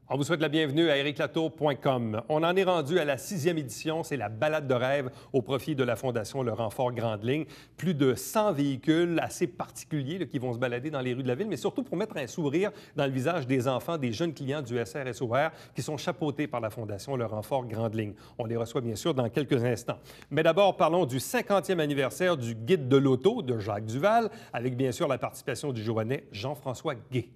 On vous souhaite la bienvenue à ericlatour.com. On en est rendu à la 6e édition, c'est la balade de rêve au profit de la Fondation Le Renfort Grande Ligne. Plus de 100 véhicules assez particuliers là, qui vont se balader dans les rues de la ville, mais surtout pour mettre un sourire dans le visage des enfants, des jeunes clients du SRSOR qui sont chapeautés par la Fondation Le Renfort Grande Ligne. On les reçoit bien sûr dans quelques instants. Mais d'abord, parlons du 50e anniversaire du Guide de l'auto de Jacques Duval, avec bien sûr la participation du Joannais Jean-François Gué.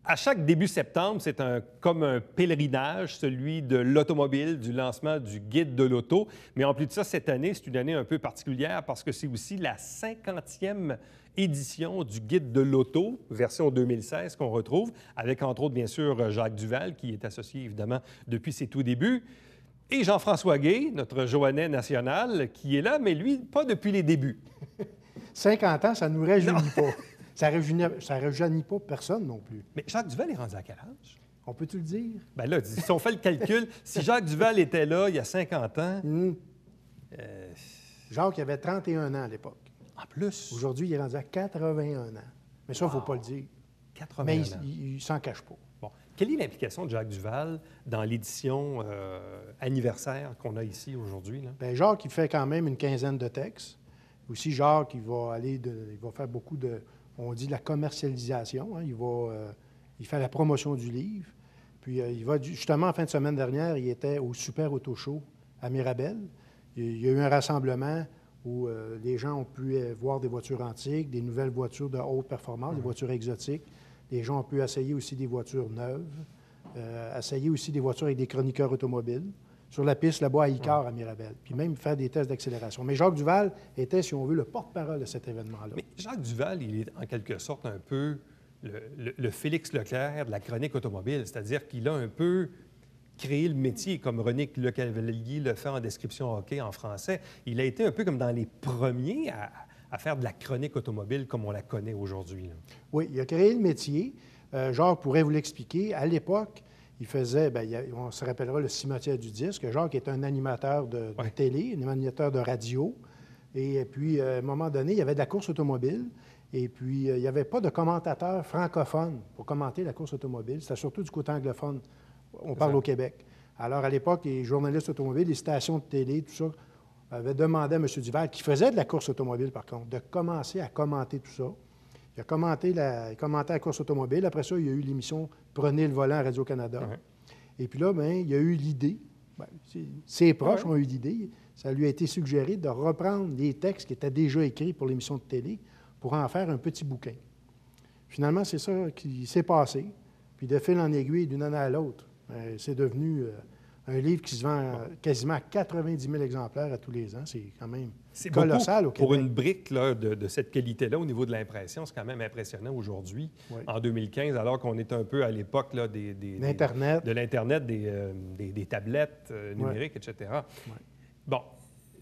À chaque début septembre, c'est comme un pèlerinage, celui de l'automobile, du lancement du Guide de l'auto. Mais en plus de ça, cette année, c'est une année un peu particulière parce que c'est aussi la 50e édition du Guide de l'auto, version 2016 qu'on retrouve, avec entre autres, bien sûr, Jacques Duval, qui est associé évidemment depuis ses tout débuts, et Jean-François Gué, notre Joannais national, qui est là, mais lui, pas depuis les débuts. 50 ans, ça ne nous rajeunit pas. Ça ne rajeunit pas personne non plus. Mais Jacques Duval est rendu à quel âge? On peut-tu le dire? Bien là, si on fait le calcul, si Jacques Duval était là il y a 50 ans... Jacques avait 31 ans à l'époque. En plus? Aujourd'hui, il est rendu à 81 ans. Mais ça, il ne faut pas le dire. 81 Mais ans. il ne s'en cache pas. Bon. Quelle est l'implication de Jacques Duval dans l'édition anniversaire qu'on a ici aujourd'hui? Bien, Jacques, il fait quand même une quinzaine de textes. Aussi, Jacques, il va faire beaucoup de... On dit la commercialisation. Hein. Il fait la promotion du livre. Puis, justement, en fin de semaine dernière, il était au Super Auto Show à Mirabel. Il y a eu un rassemblement où les gens ont pu voir des voitures antiques, des nouvelles voitures de haute performance, des voitures exotiques. Les gens ont pu essayer aussi des voitures neuves, essayer aussi des voitures avec des chroniqueurs automobiles, sur la piste là-bas à Icare, à Mirabel, puis même faire des tests d'accélération. Mais Jacques Duval était, si on veut, le porte-parole de cet événement-là. Mais Jacques Duval, il est en quelque sorte un peu le Félix Leclerc de la chronique automobile, c'est-à-dire qu'il a un peu créé le métier, comme René Lecavalier le fait en description hockey en français. Il a été un peu comme dans les premiers à faire de la chronique automobile comme on la connaît aujourd'hui. Oui, il a créé le métier. Jacques pourrait vous l'expliquer. À l'époque, il faisait, on se rappellera le cimetière du disque. Jacques est un animateur de télé, un animateur de radio. Et puis, à un moment donné, il y avait de la course automobile. Et puis, il n'y avait pas de commentateur francophone pour commenter la course automobile. C'était surtout du côté anglophone. On parle au Québec. Alors, à l'époque, les journalistes automobiles, les stations de télé, tout ça, avaient demandé à M. Duval, qui faisait de la course automobile, par contre, de commencer à commenter tout ça. Il a commenté la course automobile. Après ça, il y a eu l'émission « Prenez le volant » à Radio-Canada. Et puis là, bien, il y a eu l'idée. Ses proches ont eu l'idée. Ça lui a été suggéré de reprendre les textes qui étaient déjà écrits pour l'émission de télé pour en faire un petit bouquin. Finalement, c'est ça qui s'est passé. Puis de fil en aiguille, d'une année à l'autre, c'est devenu un livre qui se vend quasiment à 90 000 exemplaires à tous les ans. C'est quand même colossal au Québec. Pour une brique là, de cette qualité-là, au niveau de l'impression, c'est quand même impressionnant aujourd'hui, en 2015, alors qu'on est un peu à l'époque là, de l'Internet, des tablettes numériques, etc. Bon,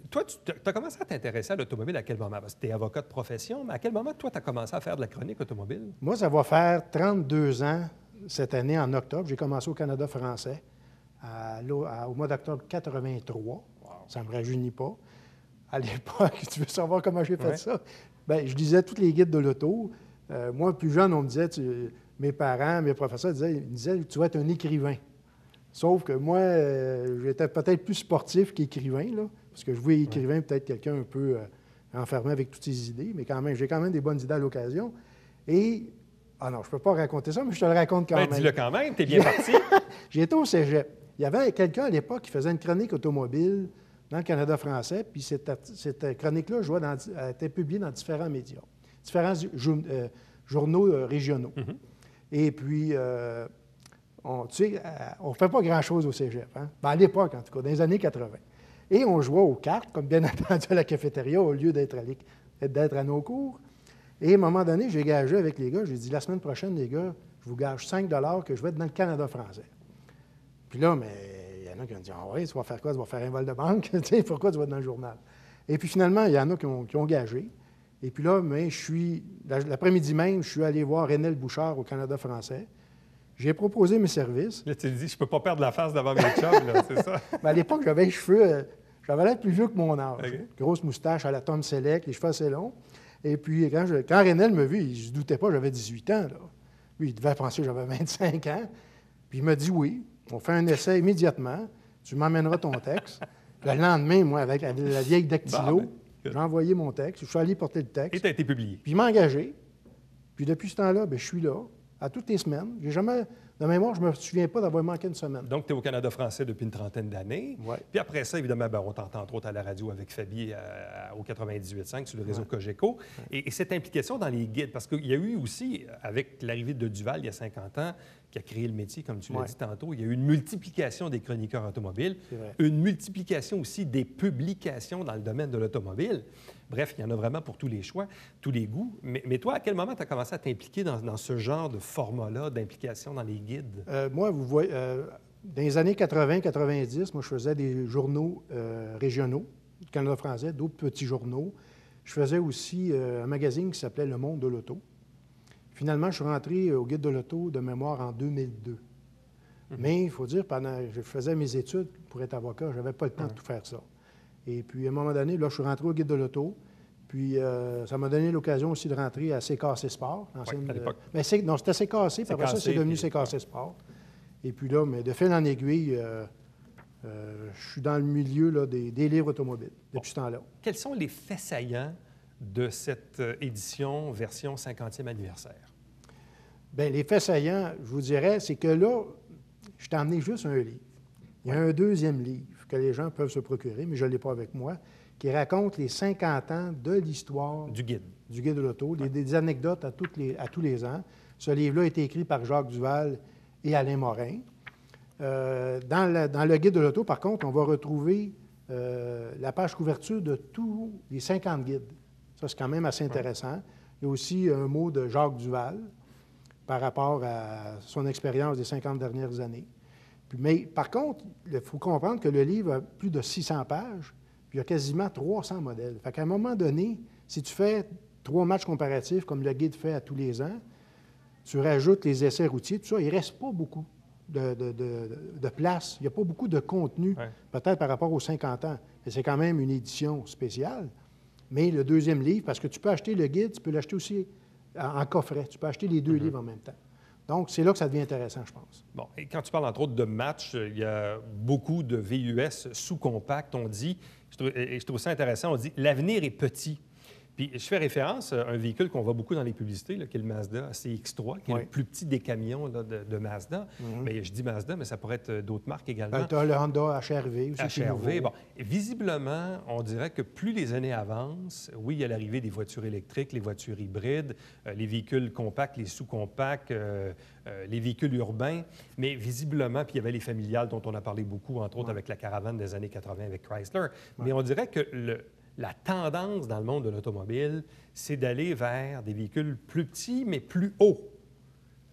toi, tu as commencé à t'intéresser à l'automobile à quel moment? Parce que tu es avocat de profession, mais à quel moment, toi, tu as commencé à faire de la chronique automobile? Moi, ça va faire 32 ans cette année, en octobre. J'ai commencé au Canada français au mois d'octobre 83. Wow. Ça ne me rajeunit pas. À l'époque, tu veux savoir comment j'ai fait ça? Bien, je lisais tous les guides de l'auto. Moi, plus jeune, on me disait, mes parents, mes professeurs ils disaient, tu vas être un écrivain. Sauf que moi, j'étais peut-être plus sportif qu'écrivain, là, parce que je voulais écrivain, peut-être quelqu'un un peu enfermé avec toutes ses idées, mais quand même, j'ai quand même des bonnes idées à l'occasion. Et, non, je ne peux pas raconter ça, mais je te le raconte quand même. Dis-le quand même, t'es bien parti. J'étais au cégep. Il y avait quelqu'un à l'époque qui faisait une chronique automobile dans le Canada français, puis cette chronique-là était publiée dans différents médias, différents journaux régionaux. Et puis, on ne fait pas grand-chose au cégep, hein? Ben, à l'époque, en tout cas, dans les années 80. Et on jouait aux cartes, comme bien entendu à la cafétéria, au lieu d'être à nos cours. Et à un moment donné, j'ai gagé avec les gars, j'ai dit, la semaine prochaine, les gars, je vous gage 5 $ que je vais être dans le Canada français. Puis là, mais il y en a qui ont dit, ah oui, tu vas faire quoi? Tu vas faire un vol de banque? Pourquoi tu vas être dans le journal? Et puis finalement, il y en a qui ont gagé. Et puis là, mais l'après-midi même, je suis allé voir Renel Bouchard au Canada français. J'ai proposé mes services. Là, tu te dis, je ne peux pas perdre la face devant mes chums, là, c'est ça? Mais à l'époque, j'avais les cheveux J'avais l'air plus vieux que mon âge. Okay. Grosse moustache à la Tom Selleck, les cheveux assez longs. Et puis, quand Renel me vit, il ne se doutait pas, j'avais 18 ans. Là. Lui, il devait penser que j'avais 25 ans. Puis il m'a dit oui, on fait un essai immédiatement. Tu m'emmèneras ton texte. Le lendemain, moi, avec la vieille dactylo, j'ai envoyé mon texte. Je suis allé porter le texte. Et tu as été publié. Puis il m'a engagé. Puis depuis ce temps-là, je suis là, à toutes les semaines. J'ai jamais, de mémoire, je ne me souviens pas d'avoir manqué une semaine. Donc, tu es au Canada français depuis une trentaine d'années. Ouais. Puis après ça, évidemment, on t'entend entre autres à la radio avec Fabi au 98.5 sur le réseau Cogeco. Et cette implication dans les guides, parce qu'il y a eu aussi, avec l'arrivée de Duval il y a 50 ans, qui a créé le métier, comme tu l'as dit tantôt, il y a eu une multiplication des chroniqueurs automobiles, une multiplication aussi des publications dans le domaine de l'automobile. Bref, il y en a vraiment pour tous les choix, tous les goûts. Mais toi, à quel moment tu as commencé à t'impliquer dans ce genre de format-là d'implication dans les guides? Moi, vous voyez, dans les années 80-90, moi, je faisais des journaux régionaux du Canada français, d'autres petits journaux. Je faisais aussi un magazine qui s'appelait Le Monde de l'Auto. Finalement, je suis rentré au Guide de l'Auto de mémoire en 2002. Mais il faut dire, pendant je faisais mes études pour être avocat, je n'avais pas le temps de tout faire ça. Et puis, à un moment donné, là, je suis rentré au Guide de l'Auto. Puis, ça m'a donné l'occasion aussi de rentrer à CKC Sport. À l'époque. Non, c'était CKC, puis après ça, c'est devenu CKC Sport. Et puis là, mais de fil en aiguille, je suis dans le milieu là, des livres automobiles depuis ce temps-là. Quels sont les faits saillants de cette édition version 50e anniversaire? Bien, les faits saillants, je vous dirais, c'est que là, je t'ai emmené juste un livre. Il y a un deuxième livre que les gens peuvent se procurer, mais je ne l'ai pas avec moi, qui raconte les 50 ans de l'histoire du guide de l'auto, des anecdotes à tous les ans. Ce livre-là a été écrit par Jacques Duval et Alain Morin. Dans le Guide de l'auto, par contre, on va retrouver la page couverture de tous les 50 guides. Ça, c'est quand même assez intéressant. Il y a aussi un mot de Jacques Duval par rapport à son expérience des 50 dernières années. Mais par contre, il faut comprendre que le livre a plus de 600 pages, puis il y a quasiment 300 modèles. Fait qu'à un moment donné, si tu fais 3 matchs comparatifs, comme le guide fait à tous les ans, tu rajoutes les essais routiers, tout ça, il ne reste pas beaucoup de place. Il n'y a pas beaucoup de contenu, peut-être par rapport aux 50 ans. Mais c'est quand même une édition spéciale. Mais le deuxième livre, parce que tu peux acheter le guide, tu peux l'acheter aussi en coffret. Tu peux acheter les deux livres en même temps. Donc, c'est là que ça devient intéressant, je pense. Bon, et quand tu parles, entre autres, de matchs, il y a beaucoup de VUS sous-compacts, on dit, et je trouve ça intéressant, on dit « l'avenir est petit ». Puis je fais référence à un véhicule qu'on voit beaucoup dans les publicités, là, qui est le Mazda CX-3, qui est le plus petit des camions là, de Mazda. Mais je dis Mazda, mais ça pourrait être d'autres marques également. Tu as le Honda HR-V aussi. HR-V, bon. Visiblement, on dirait que plus les années avancent, oui, il y a l'arrivée des voitures électriques, les voitures hybrides, les véhicules compacts, les sous-compacts, les véhicules urbains, mais visiblement, puis il y avait les familiales dont on a parlé beaucoup, entre autres avec la caravane des années 80 avec Chrysler. Mais on dirait que la tendance dans le monde de l'automobile, c'est d'aller vers des véhicules plus petits, mais plus hauts.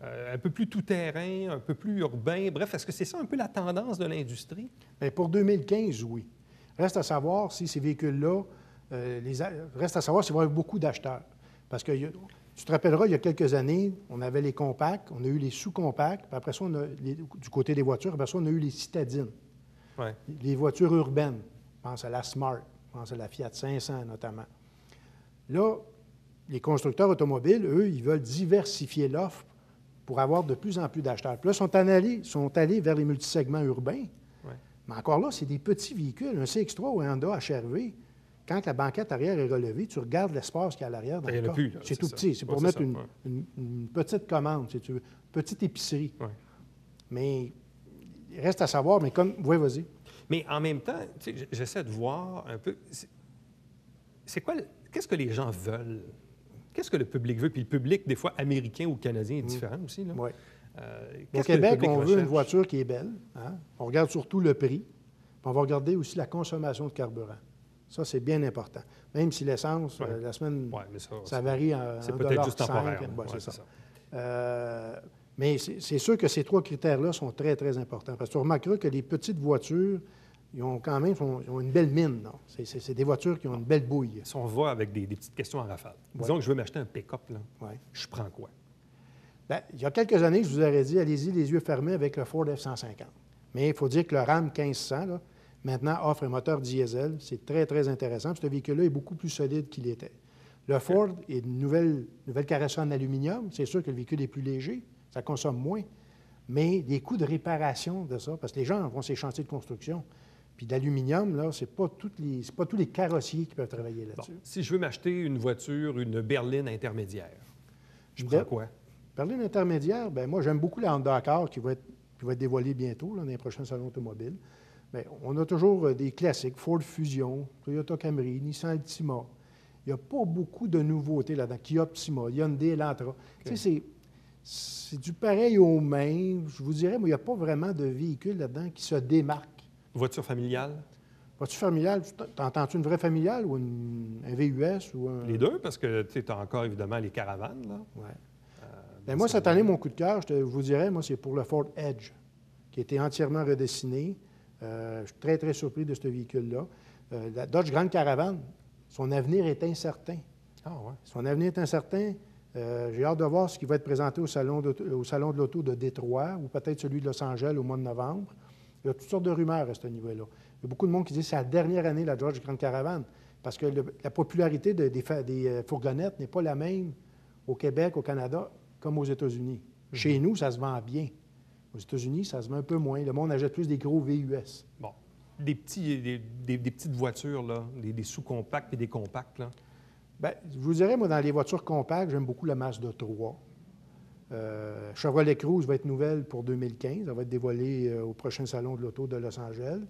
Un peu plus tout-terrain, un peu plus urbain. Bref, est-ce que c'est ça un peu la tendance de l'industrie? Bien, pour 2015, oui. Reste à savoir si ces véhicules-là, reste à savoir s'il va y avoir beaucoup d'acheteurs. Parce que tu te rappelleras, il y a quelques années, on avait les compacts, on a eu les sous-compacts, puis après ça, du côté des voitures, après ça, on a eu les citadines. Ouais. Les voitures urbaines. Je pense à la Smart. Je pense à la Fiat 500 notamment. Là, les constructeurs automobiles, eux, ils veulent diversifier l'offre pour avoir de plus en plus d'acheteurs. Puis là, ils sont allés vers les multisegments urbains. Ouais. Mais encore là, c'est des petits véhicules. Un CX-3 ou un Honda HR-V, quand la banquette arrière est relevée, tu regardes l'espace qu'il y a à l'arrière dans le coffre. C'est tout petit. C'est pour mettre une petite commande, si tu veux. Une petite épicerie. Ouais. Mais il reste à savoir, mais comme... Oui, vas-y. Mais en même temps, j'essaie de voir un peu, c'est quoi, qu'est-ce que les gens veulent? Qu'est-ce que le public veut? Puis le public, des fois, américain ou canadien, est différent aussi. Là. Oui. Au Québec, on veut une voiture qui est belle. Hein? On regarde surtout le prix. Puis on va regarder aussi la consommation de carburant. Ça, c'est bien important. Même si l'essence, la semaine, ça varie en c'est peut-être juste temporaire. C'est ça. Mais c'est sûr que ces 3 critères-là sont très, très importants. Parce que tu remarqueras que les petites voitures, ils ont quand même ils ont une belle mine. C'est des voitures qui ont une belle bouille. Si on va avec des petites questions en rafale. Disons que je veux m'acheter un pick-up, je prends quoi? Bien, il y a quelques années, je vous aurais dit, allez-y les yeux fermés avec le Ford F-150. Mais il faut dire que le Ram 1500, là, maintenant offre un moteur diesel. C'est très, très intéressant. Puis ce véhicule-là est beaucoup plus solide qu'il était. Le Ford est une nouvelle carrosserie en aluminium. C'est sûr que le véhicule est plus léger, ça consomme moins. Mais les coûts de réparation de ça, parce que les gens vont ces chantiers de construction, puis d'aluminium, là, c'est pas tous les carrossiers qui peuvent travailler là-dessus. Bon, si je veux m'acheter une voiture, une berline intermédiaire, je prends quoi? Berline intermédiaire, bien, moi, j'aime beaucoup la Honda Accord qui va être dévoilée bientôt là, dans les prochains salons automobiles. Bien, on a toujours des classiques, Ford Fusion, Toyota Camry, Nissan Altima. Il n'y a pas beaucoup de nouveautés là-dedans. Kia Optima, Hyundai Elantra. Okay. Tu sais, c'est du pareil au même. Je vous dirais, moi, il n'y a pas vraiment de véhicule là-dedans qui se démarque. Voiture familiale? Voiture familiale, t'entends-tu une vraie familiale ou un VUS? Ou un... Les deux, parce que tu as encore évidemment les caravanes. Là. Ouais. Moi, cette année, mon coup de cœur, je vous dirais, moi, c'est pour le Ford Edge, qui a été entièrement redessiné. Je suis très, très surpris de ce véhicule-là. La Dodge Grand Caravan, son avenir est incertain. Ah ouais. Son avenir est incertain. J'ai hâte de voir ce qui va être présenté au Salon de l'Auto de Détroit ou peut-être celui de Los Angeles au mois de novembre. Il y a toutes sortes de rumeurs à ce niveau-là. Il y a beaucoup de monde qui dit que c'est la dernière année de la Dodge Grand Caravan parce que la popularité des fourgonnettes n'est pas la même au Québec, au Canada, comme aux États-Unis. Mm-hmm. Chez nous, ça se vend bien. Aux États-Unis, ça se vend un peu moins. Le monde achète plus des gros VUS. Bon. Des petites voitures, là, des sous-compacts et des compacts, là. Bien, je vous dirais, moi, dans les voitures compactes, j'aime beaucoup la Mazda 3. Chevrolet Cruze va être nouvelle pour 2015. Elle va être dévoilée au prochain Salon de l'Auto de Los Angeles.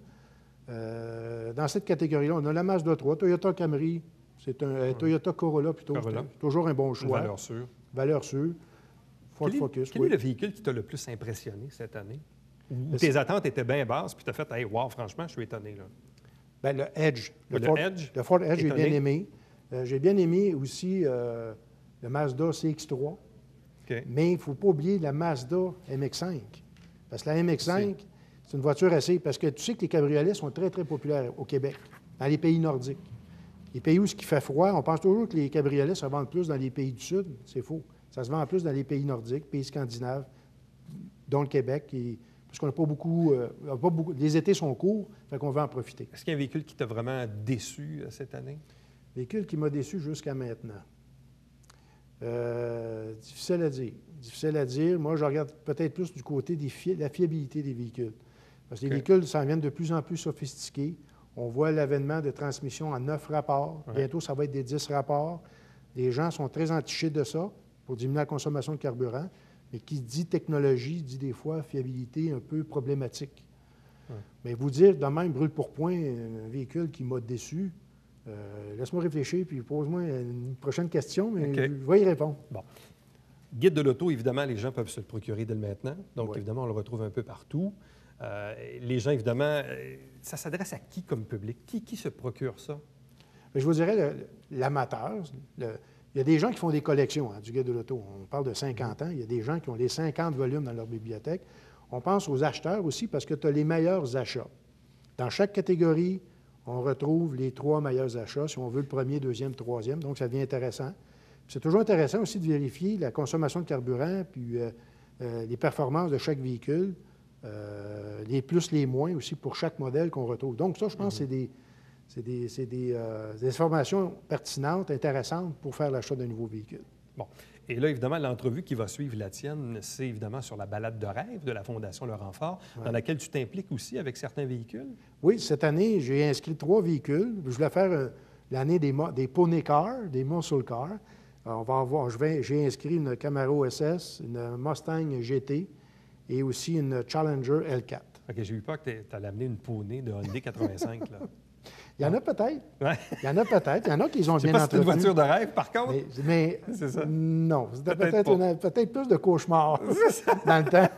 Dans cette catégorie-là, on a la Mazda 3, Toyota Camry, c'est un Toyota Corolla plutôt. Corolla. C'est toujours un bon choix. Valeur sûre. Valeur sûre. Ford Focus, Quel est le véhicule qui t'a le plus impressionné cette année? Où tes attentes étaient bien basses, puis tu as fait « Hey, wow, franchement, je suis étonné. » là. Bien, le Edge. Le Ford Edge, j'ai bien aimé. J'ai bien aimé aussi le Mazda CX-3. Okay. Mais il ne faut pas oublier la Mazda MX-5. Parce que la MX-5, c'est une voiture assez... Parce que tu sais que les cabriolets sont très, très populaires au Québec, dans les pays nordiques. Les pays où il fait froid, on pense toujours que les cabriolets se vendent plus dans les pays du Sud. C'est faux. Ça se vend plus dans les pays nordiques, pays scandinaves, dont le Québec. Parce qu'on n'a pas beaucoup, les étés sont courts, fait qu'on veut en profiter. Est-ce qu'il y a un véhicule qui t'a vraiment déçu cette année? Véhicule qui m'a déçu jusqu'à maintenant. Difficile à dire. Difficile à dire. Moi, je regarde peut-être plus du côté de la fiabilité des véhicules. Parce que les véhicules s'en viennent de plus en plus sophistiqués. On voit l'avènement de transmission en 9 rapports. Ouais. Bientôt, ça va être des 10 rapports. Les gens sont très entichés de ça pour diminuer la consommation de carburant. Mais qui dit technologie, dit des fois fiabilité un peu problématique. Ouais. Mais vous dire de même, brûle pour point, un véhicule qui m'a déçu, laisse-moi réfléchir, puis pose-moi une prochaine question, mais je vais y répondre. Bon. Guide de l'auto, évidemment, les gens peuvent se le procurer dès le maintenant. Donc, évidemment, on le retrouve un peu partout. Les gens, évidemment, ça s'adresse à qui comme public? Qui se procure ça? Bien, je vous dirais l'amateur. Il y a des gens qui font des collections du Guide de l'auto. On parle de 50 ans. Il y a des gens qui ont les 50 volumes dans leur bibliothèque. On pense aux acheteurs aussi parce que tu as les meilleurs achats. Dans chaque catégorie, on retrouve les 3 meilleurs achats, si on veut le premier, deuxième, troisième. Donc, ça devient intéressant. Puis c'est toujours intéressant aussi de vérifier la consommation de carburant puis les performances de chaque véhicule, les plus, les moins aussi pour chaque modèle qu'on retrouve. Donc, ça, je pense que c'est des informations pertinentes, intéressantes pour faire l'achat d'un nouveau véhicule. Bon. Et là, évidemment, l'entrevue qui va suivre la tienne, c'est évidemment sur la balade de rêve de la Fondation Le Renfort, dans laquelle tu t'impliques aussi avec certains véhiculs. Oui, cette année, j'ai inscrit 3 véhicules. Je voulais faire l'année des Pony Cars, des Muscle Cars. On va avoir, j'ai inscrit une Camaro SS, une Mustang GT et aussi une Challenger L4. OK, j'ai eu peur que tu allais amener une poney de Hyundai 85, là. Il y en a peut-être. Ouais. Il y en a peut-être. Il y en a qui ont bien entretenues. C'est une voiture de rêve, par contre. Mais c'est ça. Non. C'était peut-être plus de cauchemar dans le temps,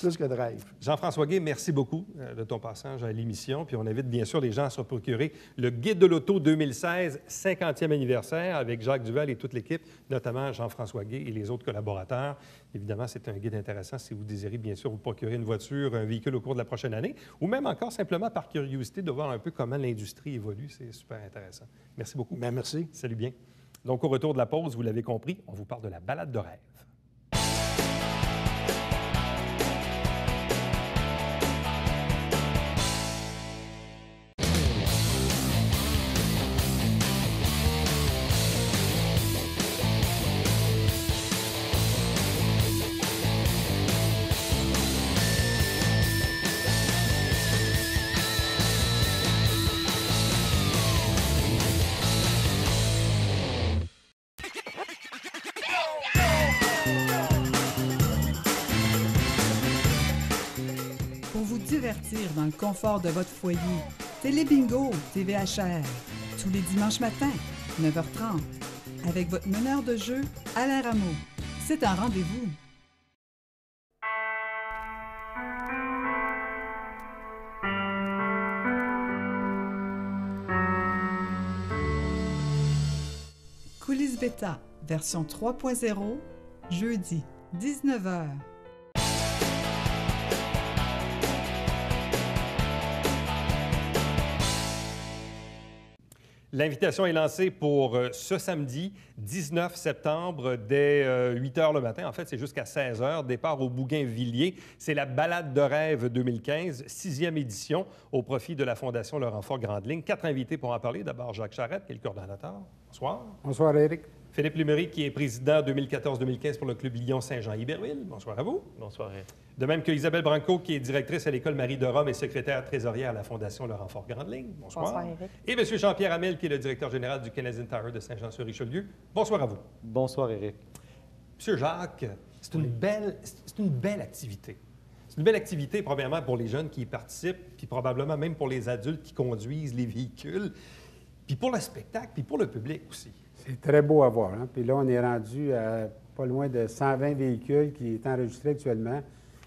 plus que de rêve. Jean-François Guay, merci beaucoup de ton passage à l'émission. Puis on invite bien sûr les gens à se procurer le Guide de l'auto 2016, 50e anniversaire, avec Jacques Duval et toute l'équipe, notamment Jean-François Guay et les autres collaborateurs. Évidemment, c'est un guide intéressant si vous désirez bien sûr vous procurer une voiture, un véhicule au cours de la prochaine année, ou même encore simplement par curiosité de voir un peu comment l'industrie évolue. C'est super intéressant. Merci beaucoup. Bien, merci. Salut bien. Donc, au retour de la pause, vous l'avez compris, on vous parle de la balade de rêve. dans le confort de votre foyer. Télé Bingo, TVHR, tous les dimanches matins, 9h30, avec votre meneur de jeu, Alain Rameau. C'est un rendez-vous. Coulisses Bêta, version 3.0, jeudi, 19h. L'invitation est lancée pour ce samedi, 19 septembre, dès 8 h le matin. En fait, c'est jusqu'à 16 h. Départ au Bougainvilliers. C'est la Balade de rêve 2015, 6e édition, au profit de la Fondation Laurent Fort Grande Ligne. 4 invités pour en parler. D'abord, Jacques Charette, qui est le coordonnateur. Bonsoir. Bonsoir, Éric. Philippe Lémerique, qui est président 2014-2015 pour le club Lyon-Saint-Jean-Iberville. Bonsoir à vous. Bonsoir, Éric. De même que Isabelle Branco, qui est directrice à l'École Marie de Rome et secrétaire trésorière à la Fondation Laurent Fort Grande Ligne. Bonsoir. Bonsoir, Éric. Et M. Jean-Pierre Hamel, qui est le directeur général du Canadian Tire de Saint-Jean-sur-Richelieu. Bonsoir à vous. Bonsoir, Éric. M. Jacques, c'est une belle activité. C'est une belle activité, premièrement, pour les jeunes qui y participent, puis probablement même pour les adultes qui conduisent les véhicules, puis pour le spectacle, puis pour le public aussi. C'est très beau à voir. Hein? Puis là, on est rendu à pas loin de 120 véhicules qui sont enregistrés actuellement.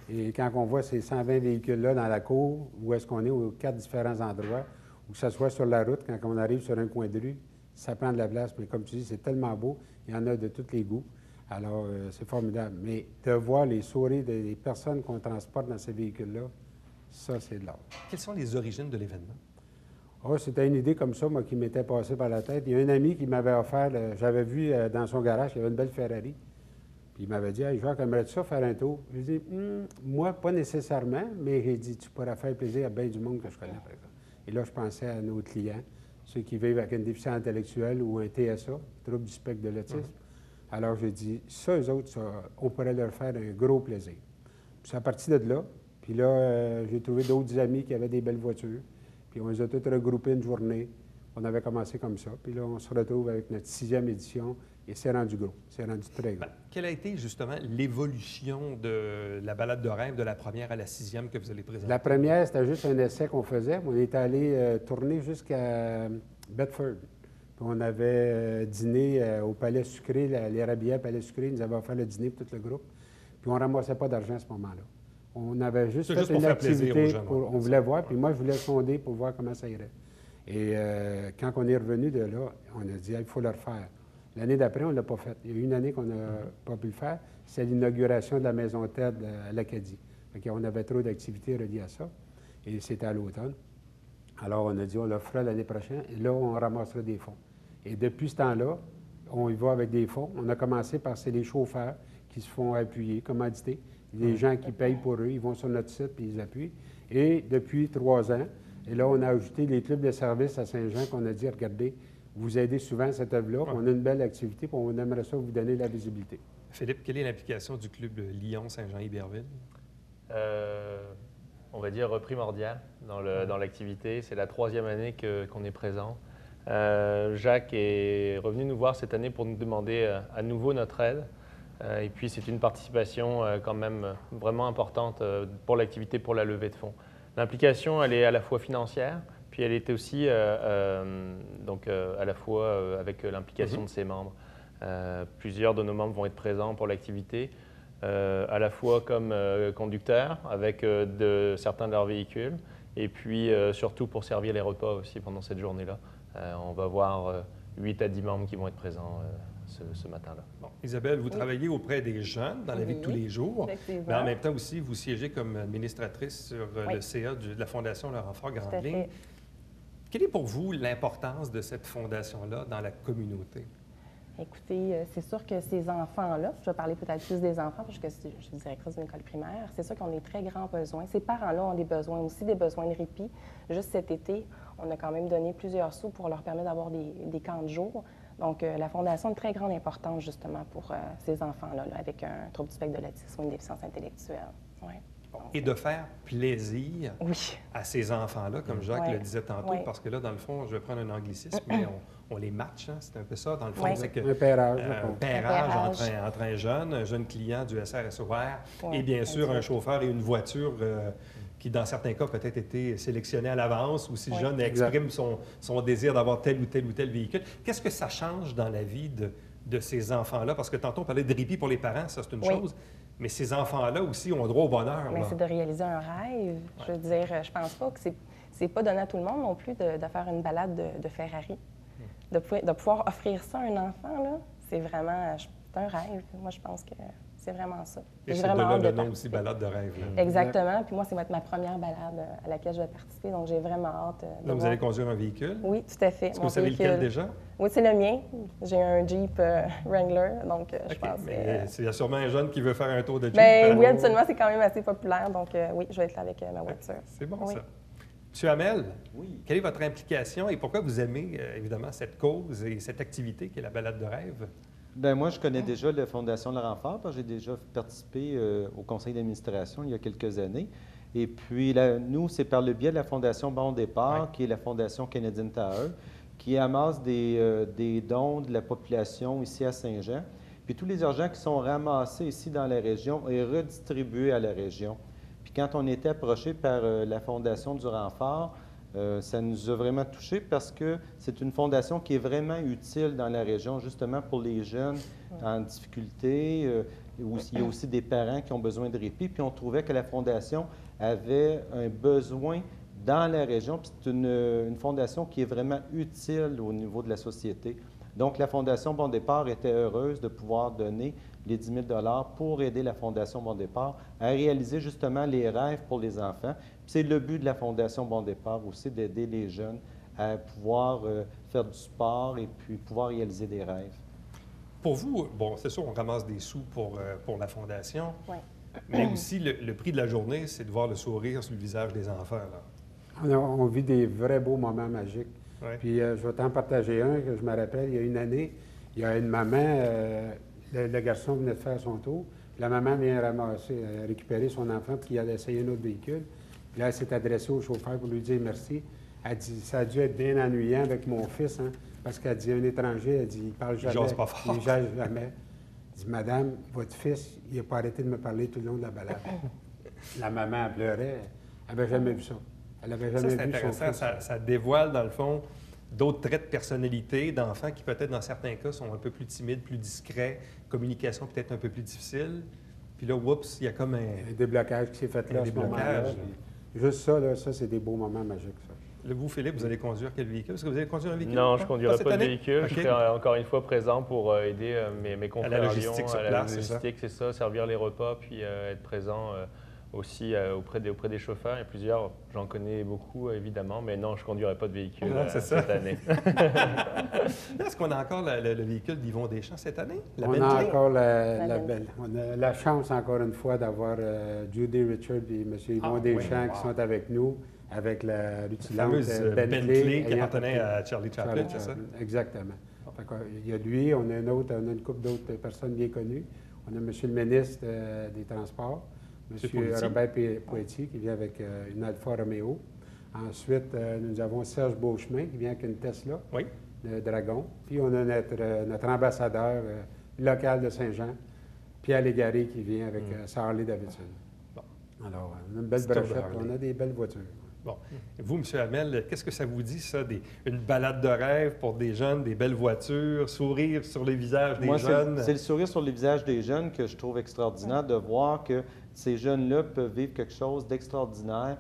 Et quand on voit ces 120 véhicules-là dans la cour, où est-ce qu'on est aux 4 différents endroits, ou que ce soit sur la route, quand on arrive sur un coin de rue, ça prend de la place. Mais comme tu dis, c'est tellement beau. Il y en a de tous les goûts. Alors, c'est formidable. Mais de voir les sourires des personnes qu'on transporte dans ces véhicules-là, ça, c'est de l'art. Quelles sont les origines de l'événement? Oh, c'était une idée comme ça, moi, qui m'était passée par la tête. Il y a un ami qui m'avait offert, j'avais vu dans son garage, il y avait une belle Ferrari. Puis il m'avait dit, hey, Jacques, aimerais-tu ça faire un tour? J'ai dit, moi, pas nécessairement, mais j'ai dit, tu pourras faire plaisir à bien du monde que je connais, par exemple. Et là, je pensais à nos clients, ceux qui vivent avec une déficience intellectuelle ou un TSA, trouble du spectre de l'autisme. Alors, j'ai dit, ça, eux autres, ça, on pourrait leur faire un gros plaisir. Puis c'est à partir de là. Puis là, j'ai trouvé d'autres amis qui avaient des belles voitures. Puis on les a tous regroupés une journée. On avait commencé comme ça. Puis là, on se retrouve avec notre 6e édition et c'est rendu gros. C'est rendu très gros. Quelle a été justement l'évolution de la balade de rêve de la première à la 6e que vous allez présenter? La première, c'était juste un essai qu'on faisait. On est allé tourner jusqu'à Bedford. Puis on avait dîné au Palais Sucré, les Rabiats Palais Sucré. Ils nous avaient offert le dîner pour tout le groupe. Puis on ne ramassait pas d'argent à ce moment-là. On avait juste fait une activité, on voulait voir, puis moi, je voulais sonder pour voir comment ça irait. Et quand on est revenu de là, on a dit, il faut le refaire. L'année d'après, on ne l'a pas fait. Il y a eu une année qu'on n'a pas pu le faire. C'est l'inauguration de la Maison TED à l'Acadie. On avait trop d'activités reliées à ça, et c'était à l'automne. Alors, on a dit, on le fera l'année prochaine, et là, on ramassera des fonds. Et depuis ce temps-là, on y va avec des fonds. On a commencé par, c'est les chauffeurs qui se font appuyer, commanditer. Les gens qui payent pour eux, ils vont sur notre site puis ils appuient. Et depuis 3 ans, et là, on a ajouté les clubs de service à Saint-Jean qu'on a dit, regardez, vous aidez souvent à cette œuvre-là, on a une belle activité, puis on aimerait ça vous donner la visibilité. Philippe, quelle est l'implication du club Lyon-Saint-Jean-Iberville? On va dire primordial dans l'activité. C'est la 3e année qu'on est présent. Jacques est revenu nous voir cette année pour nous demander à nouveau notre aide. Et puis, c'est une participation quand même vraiment importante pour l'activité, pour la levée de fonds. L'implication, elle est à la fois financière, puis elle est aussi donc, à la fois avec l'implication de ses membres. Plusieurs de nos membres vont être présents pour l'activité, à la fois comme conducteurs avec certains de leurs véhicules, et puis surtout pour servir les repas aussi pendant cette journée-là. On va avoir 8 à 10 membres qui vont être présents ce matin-là. Bon. Isabelle, vous travaillez auprès des jeunes dans la vie de tous les jours, mais en même temps aussi, vous siégez comme administratrice sur le CA de la Fondation Laurent Fort Grande Ligne. Quelle est pour vous l'importance de cette fondation-là dans la communauté? Écoutez, c'est sûr que ces enfants-là, je vais parler peut-être plus des enfants parce que je suis directrice d'une école primaire, c'est sûr qu'on a des très grands besoins. Ces parents-là ont des besoins aussi, des besoins de répit. Juste cet été, on a quand même donné plusieurs sous pour leur permettre d'avoir des camps de jour. Donc, la Fondation a une très grande importance, justement, pour ces enfants-là, avec un trouble du spectre de l'autisme ou une déficience intellectuelle. Ouais. Et de faire plaisir à ces enfants-là, comme Jacques le disait tantôt, parce que là, dans le fond, je vais prendre un anglicisme, mais on les match, hein, c'est un peu ça, dans le fond. C'est que, un pairage. Un pairage entre un jeune client du SRSOR et bien sûr un chauffeur et une voiture qui, dans certains cas, peut-être été sélectionné à l'avance ou si le Oui. jeune exprime son désir d'avoir tel ou tel ou tel véhicule. Qu'est-ce que ça change dans la vie de ces enfants-là? Parce que tantôt, on parlait de répit pour les parents, ça, c'est une chose. Mais ces enfants-là aussi ont droit au bonheur. Mais là. c'est de réaliser un rêve. Je veux dire, je pense pas que c'est pas donné à tout le monde non plus de faire une balade de Ferrari. De pouvoir offrir ça à un enfant, là, c'est vraiment c'est un rêve. Moi, je pense que c'est vraiment ça. Et J'ai c'est de vraiment là hâte le de nom aussi, participer. balade de rêve. Là. Exactement. Puis moi, c'est ma première balade à laquelle je vais participer, donc j'ai vraiment hâte de Là, vous voir. allez conduire un véhicule. Oui, tout à fait. Est-ce que vous savez lequel déjà? Oui, c'est le mien. J'ai un Jeep Wrangler, donc je OK, pense mais il y a sûrement un jeune qui veut faire un tour de Jeep. Ben, oui, absolument, c'est quand même assez populaire, donc oui, je vais être là avec ma voiture. C'est bon, Oui. ça. Monsieur Hamel, Oui. quelle est votre implication et pourquoi vous aimez, évidemment, cette cause et cette activité qui est la balade de rêve? Bien, moi, je connais déjà la Fondation Le Renfort parce que j'ai déjà participé au conseil d'administration il y a quelques années. Et puis, là, nous, c'est par le biais de la Fondation Bon Départ, Ouais. qui est la Fondation Canadian Tower, qui amasse des dons de la population ici à Saint-Jean. Puis tous les argents qui sont ramassés ici dans la région est redistribué à la région. Puis quand on était approché par la Fondation du Renfort, ça nous a vraiment touchés parce que c'est une fondation qui est vraiment utile dans la région, justement pour les jeunes en difficulté. Il y a aussi des parents qui ont besoin de répit. Puis on trouvait que la fondation avait un besoin dans la région. Puis c'est une fondation qui est vraiment utile au niveau de la société. Donc la Fondation Bon Départ était heureuse de pouvoir donner les 10 000 $ pour aider la Fondation Bon Départ à réaliser justement les rêves pour les enfants. Puis c'est le but de la Fondation Bon Départ aussi, d'aider les jeunes à pouvoir faire du sport et puis pouvoir réaliser des rêves. Pour vous, bon, c'est sûr, on ramasse des sous pour la Fondation, Oui. mais aussi le prix de la journée, c'est de voir le sourire sur le visage des enfants. Là. On vit des vrais beaux moments magiques. Ouais. Puis je vais t'en partager un que je me rappelle, il y a une année, il y a une maman, le garçon venait de faire son tour, puis la maman vient récupérer son enfant puis il allait essayer un autre véhicule. Puis là, elle s'est adressée au chauffeur pour lui dire merci. Elle dit, ça a dû être bien ennuyant avec mon fils, hein, parce qu'elle dit, un étranger, elle dit, il parle jamais. Il jase pas fort. Il jase jamais. Elle dit, madame, votre fils, il n'a pas arrêté de me parler tout le long de la balade. La maman, elle pleurait. Elle n'avait jamais vu ça. Elle n'avait Ça, jamais c'est vu son intéressant. fils. Ça dévoile, dans le fond, d'autres traits de personnalité d'enfants qui, peut-être, dans certains cas, sont un peu plus timides, plus discrets, communication peut-être un peu plus difficile. Puis là, oups, il y a comme Un déblocage qui s'est fait là Un à ce moment-là. déblocage. Puis juste ça, là, ça, c'est des beaux moments magiques, ça. Là, vous, Philippe, vous allez conduire quel véhicule? Est-ce que vous allez conduire un véhicule? Non, je ne conduirai cette pas de année? véhicule. OK. Je serai encore une fois présent pour aider mes confrères logistique à sur la place, c'est ça? logistique, c'est ça, servir les repas, puis être présent aussi auprès des chauffeurs. Il y a plusieurs, j'en connais beaucoup évidemment, mais non, je ne conduirai pas de véhicule C'est ça. cette année. Est-ce qu'on a encore le véhicule d'Yvon Deschamps cette année? La On a Bentley? encore Bentley. on a la chance, encore une fois, d'avoir Judy Richard et M. Yvon Deschamps qui sont avec nous, avec la La rutilante fameuse Bentley qui appartenait à Charlie Chaplin, c'est ça? Exactement. Fait il y a lui, on a une couple d'autres personnes bien connues. On a M. le ministre des Transports, M. Poitier. Robert Poitier, qui vient avec une Alfa Romeo. Ensuite, nous avons Serge Beauchemin, qui vient avec une Tesla, Oui. le Dragon. Puis on a notre ambassadeur local de Saint-Jean, Pierre Légaré, qui vient avec sa Harley Davidson. Bon. Alors, on a une belle Petit tour de brochette, Harley. on a des belles voitures. Bon. Vous, M. Hamel, qu'est-ce que ça vous dit, ça, une balade de rêve pour des jeunes, des belles voitures, sourire sur les visages des Moi, jeunes? c'est le sourire sur les visages des jeunes que je trouve extraordinaire, de voir que ces jeunes-là peuvent vivre quelque chose d'extraordinaire,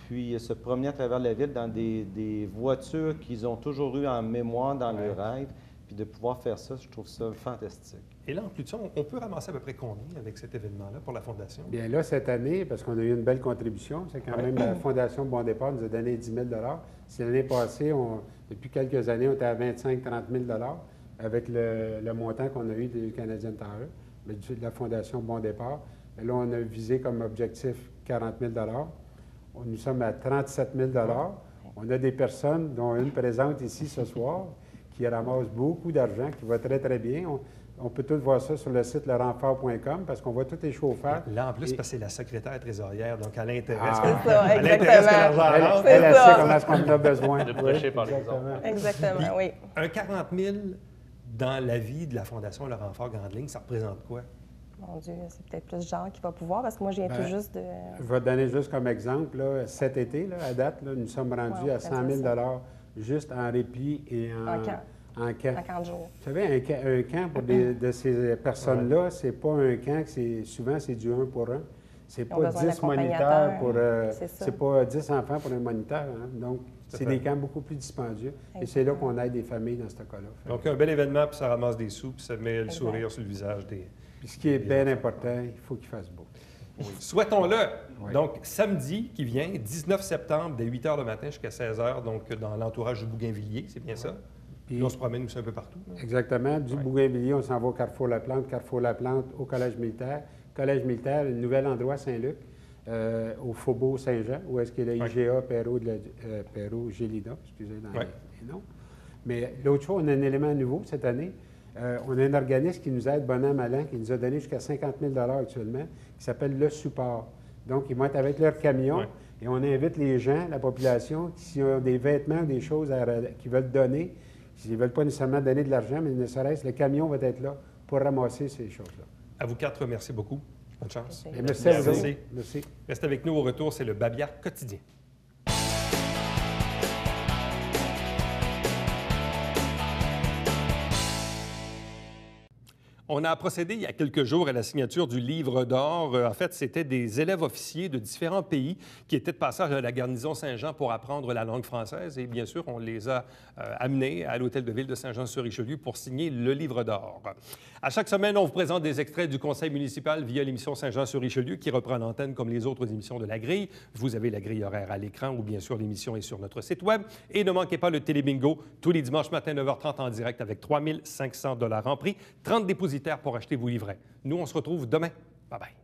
puis se promener à travers la ville dans des voitures qu'ils ont toujours eues en mémoire dans leurs rêves, puis de pouvoir faire ça, je trouve ça fantastique. Et là, en plus de ça, on peut ramasser à peu près combien avec cet événement-là pour la Fondation? Bien là, cette année, parce qu'on a eu une belle contribution, c'est quand même la Fondation Bon Départ nous a donné 10 000 $. C'est l'année passée, depuis quelques années, on était à 25 000 – 30 000 $ avec le montant qu'on a eu du Canadian Tower, mais de la Fondation Bon Départ. Et là, on a visé comme objectif 40 000 $. Nous sommes à 37 000 $. On a des personnes, dont une présente ici ce soir, qui ramassent beaucoup d'argent, qui va très, très bien. On peut tout voir ça sur le site lerenfort.com parce qu'on voit tous les chauffeurs. Là, en plus, parce que c'est la secrétaire trésorière, donc elle intéresse, C'est ça, elle intéresse que exactement. l'argent rentre. Elle C'est sait ça. comment est-ce qu'on en a besoin. De prêcher par exactement. l'exemple. Exactement, oui. Un 40 000 dans la vie de la Fondation Le Renfort Grande Ligne, ça représente quoi? Mon Dieu, c'est peut-être plus Jacques qui va pouvoir, parce que moi, je viens tout juste de... Je vais te donner juste comme exemple, là, cet été, là, à date, là, nous sommes rendus à 100 000 juste en répit et en camp. En camp de jour. Vous savez, un camp pour de ces personnes-là, c'est pas un camp, souvent c'est du 1 pour 1. C'est pas 10 moniteurs pour... c'est pas 10 enfants pour un moniteur. Hein? Donc, c'est des camps beaucoup plus dispendieux. Et c'est là qu'on aide des familles dans ce cas-là. Donc, un bel événement, puis ça ramasse des sous, puis ça met le sourire sur le visage des... Puis ce qui est bien important, il faut qu'il fasse beau. Oui. Souhaitons-le. Oui. Donc, samedi qui vient, 19 septembre, dès 8 h le matin jusqu'à 16 h, donc dans l'entourage du Bougainvilliers, c'est bien ça? Puis on se promène aussi un peu partout. Exactement. Du Bougainvilliers, on s'en va au Carrefour-La-Plante, au Collège militaire. Collège militaire, le nouvel endroit Saint-Luc, au Faubourg Saint-Jean, où est-ce qu'il y a la IGA Perrault-Gélida, excusez dans les noms. Mais l'autre fois, on a un élément nouveau cette année. On a un organisme qui nous aide, bon an, mal an, qui nous a donné jusqu'à 50 000 actuellement, qui s'appelle Le Support. Donc, ils vont être avec leur camion et on invite les gens, la population, s'ils ont des vêtements ou des choses qu'ils veulent donner, s'ils ne veulent pas nécessairement donner de l'argent, mais ne serait-ce, le camion va être là pour ramasser ces choses-là. À vous quatre, merci beaucoup. Bonne chance. Merci à vous. Merci. Restez avec nous au retour, c'est le Babillard quotidien. On a procédé il y a quelques jours à la signature du livre d'or. En fait, c'était des élèves officiers de différents pays qui étaient de passage à la garnison Saint-Jean pour apprendre la langue française. Et bien sûr, on les a amenés à l'hôtel de ville de Saint-Jean-sur-Richelieu pour signer le livre d'or. À chaque semaine, on vous présente des extraits du conseil municipal via l'émission Saint-Jean-sur-Richelieu qui reprend l'antenne comme les autres émissions de la grille. Vous avez la grille horaire à l'écran ou bien sûr l'émission est sur notre site web. Et ne manquez pas le Télébingo tous les dimanches matin 9h30 en direct avec 3 500 $ en prix, 30 dépositaires pour acheter vos livrets. Nous, on se retrouve demain. Bye-bye.